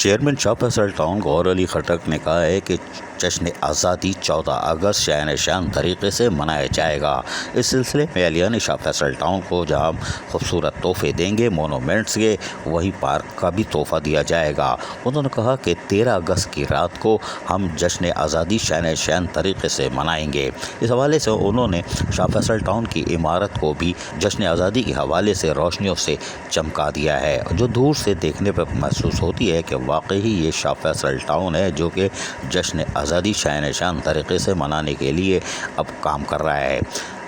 Chairman شاہ Faisal town غور علی خٹک نے کہا ہے کہ جشن آزادی 14 اگست شاہ شان طریقے سے منایا جائے گا۔ اس سلسلے میں اہلیان شاہ فیصل ٹاؤن کو جہاں خوبصورت تحفے دیں گے مونومنٹس کے، وہیں پارک کا بھی تحفہ دیا جائے گا۔ انہوں نے کہا کہ 13 اگست کی رات کو ہم جشن آزادی شاہ شان طریقے سے منائیں گے۔ اس حوالے سے انہوں نے شاہ فیصل ٹاؤن کی عمارت کو بھی جشن آزادی کے حوالے سے روشنیوں سے چمکا دیا ہے، جو دور سے دیکھنے پر محسوس ہوتی ہے کہ واقعی یہ شاہ فیصل ٹاؤن ہے جو کہ جشن آزادی شاہ شان طریقے سے منانے کے لیے اب کام کر رہا ہے۔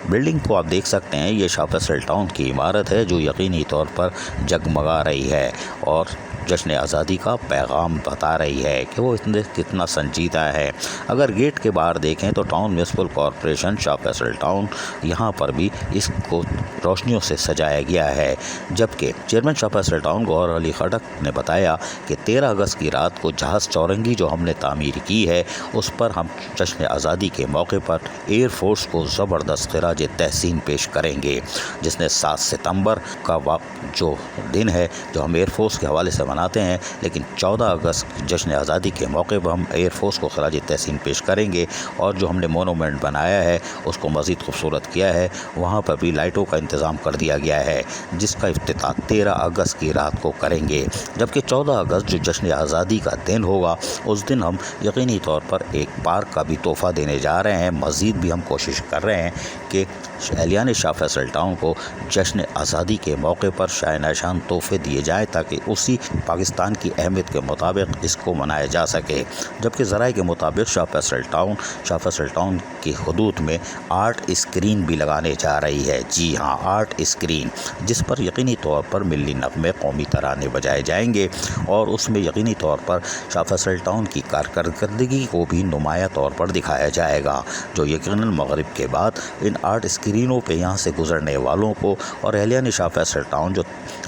بلڈنگ کو آپ دیکھ سکتے ہیں، یہ شاہ فیصل ٹاؤن کی عمارت ہے جو یقینی طور پر جگمگا رہی ہے اور جشن آزادی کا پیغام بتا رہی ہے کہ وہ کتنا سنجیدہ ہے۔ اگر گیٹ کے باہر دیکھیں تو ٹاؤن میونسپل کارپوریشن شاہ فیصل ٹاؤن، یہاں پر بھی اس کو روشنیوں سے سجایا گیا ہے، جبکہ چیئرمین شاہ فیصل ٹاؤن غور علی خٹک نے بتایا کہ 13 اگست کی رات کو جہاز چورنگی جو ہم نے تعمیر کی ہے اس پر ہم جشن آزادی کے موقع پر ایئر فورس کو زبردست خراج تحسین پیش کریں گے، جس نے 7 ستمبر کا جو دن ہے جو ہم ایئر فورس کے حوالے سے مناتے ہیں، لیکن 14 اگست جشن آزادی کے موقع پر ہم ایئر فورس کو خراج تحسین پیش کریں گے، اور جو ہم نے مونومنٹ بنایا ہے اس کو مزید خوبصورت کیا ہے، وہاں پر بھی لائٹوں کا انتظام کر دیا گیا ہے، جس کا افتتاح 13 اگست کی رات کو کریں گے۔ جبکہ 14 اگست جو جشن آزادی کا دن ہوگا اس دن ہم یقینی طور پر ایک پارک کا بھی تحفہ دینے جا رہے ہیں۔ مزید بھی ہم کوشش کر رہے ہیں کہ اہلیان شاہ فیصل ٹاؤن کو جشن آزادی کے موقع پر شاہ نشان تحفے دیے جائیں تاکہ اسی پاکستان کی اہمیت کے مطابق اس کو منایا جا سکے۔ جبکہ ذرائع کے مطابق شاہ فیصل ٹاؤن کی حدود میں آرٹ اسکرین بھی لگانے جا رہی ہے۔ جی ہاں، آرٹ اسکرین، جس پر یقینی طور پر ملی نغمے، قومی ترانے بجائے جائیں گے، اور اس میں یقینی طور پر شاہ فیصل ٹاؤن کی کارکردگی کو بھی نمایاں طور پر دکھایا جائے گا، جو یقیناً مغرب کے بعد ان آرٹ اسکرینوں پہ یہاں سے گزرنے والوں کو اور اہلیان شاہ فیصل ٹاؤن جو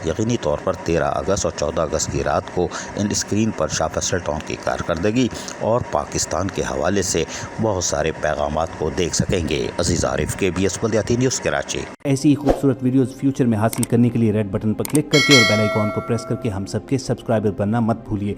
یقینی طور پر 13 اگست اور 14 اگست کی رات کو ان اسکرین پر شاہ فیصل ٹاؤن کی کارکردگی اور پاکستان کے حوالے سے بہت سارے پیغامات کو دیکھ سکیں گے۔ عزیز عارف، KBS بلدیاتی نیوز کراچی۔ ایسی ہی خوبصورت ویڈیوز فیوچر میں حاصل کرنے کے لیے ریڈ بٹن پر کلک کر کے اور بیل آئیکن کو پریس کر کے ہم سب کے سبسکرائبر بننا مت بھولیے۔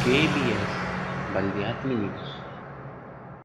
KBS بلدیاتی نیوز۔